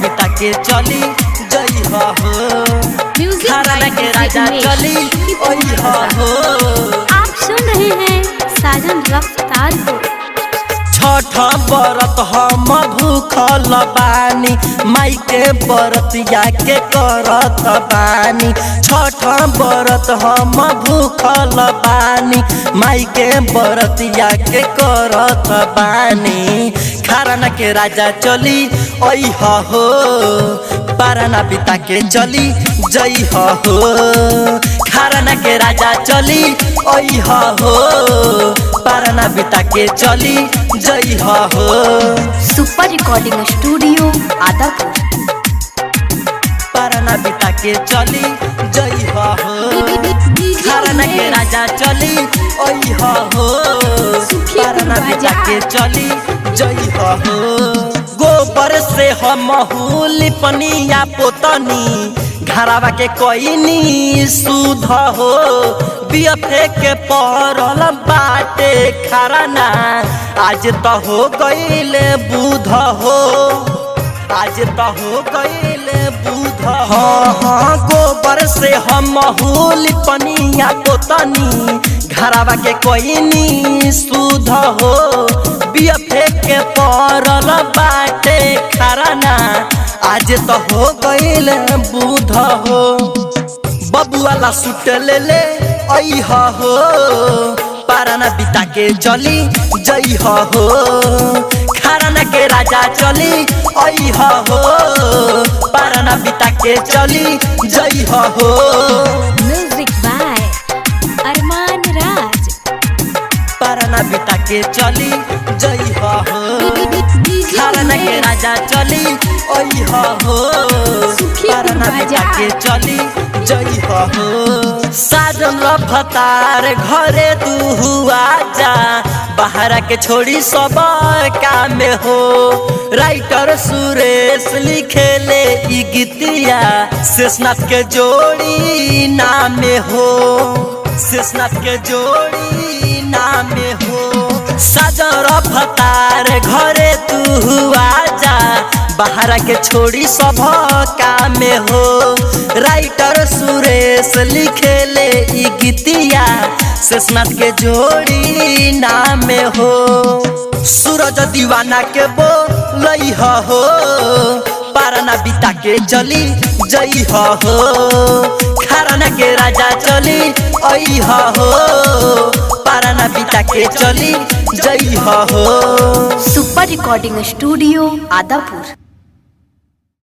बिता के चली जई हो घराना के राजा चली ओई हो। आप सुन रहे हैं साजन रफ्तार को। छठ बरत हम भूखल बानी माई के बरतिया के करत बानी। छठ बरत हम भूखल बानी माई के बरतिया के करत बानी। घराना के राजा चली ओई हो पारना बिता के चली जई हो घराना के राजा चली ओई हो पारना बिता के चली जई हो। Super recording studio Adapur. पारना बिता के चली जई हो घराना के राजा चली ओई हो पारना बिता के चली जई हो। गोबर से हम लिपनिया पोतनी घरावा के कोइनी सुध हो। बियफे के परल बाटे खराना आज तो हो गईले बुध हो। आज तो हो गईले बुध हाँ गोबर से हम लिपनिया पोतनी घरावा के कोइनी सुध हो। बियफे के परल बाटे खराना आज तो हो गईल बुध हो। बबुआला सूट ले ले आई हो पारना बिता के चली जई हो घराना के राजा चली आई हो पारना बिता के चली जई हो। म्यूजिक बाय अरमान राज। पारना बिता के चली जई हो घराना के राजा चली ओई हो पारना बिता के चली जई हो। साजन रफ्तार घरे तू हुआ जा बाहर के छोड़ी सब काम हो। राइटर सुरेश लिखेले ई गीतिया शेषनाथ के जोड़ी नाम हो। शेषनाथ के जोड़ी नाम हो। साजन रफ्तार घरे तू हुआ जा बाहर के छोड़ी सब काम हो। राइटर सुरेश लिखेले ई गीतिया शेषनाथ के जोड़ी नाम हो। सूरज दीवाना के बोलई हो पारना बिता के चली जई हो घराना के राजा चली ओई हो पारना बिता के चली जई हो। Super recording studio Adapur.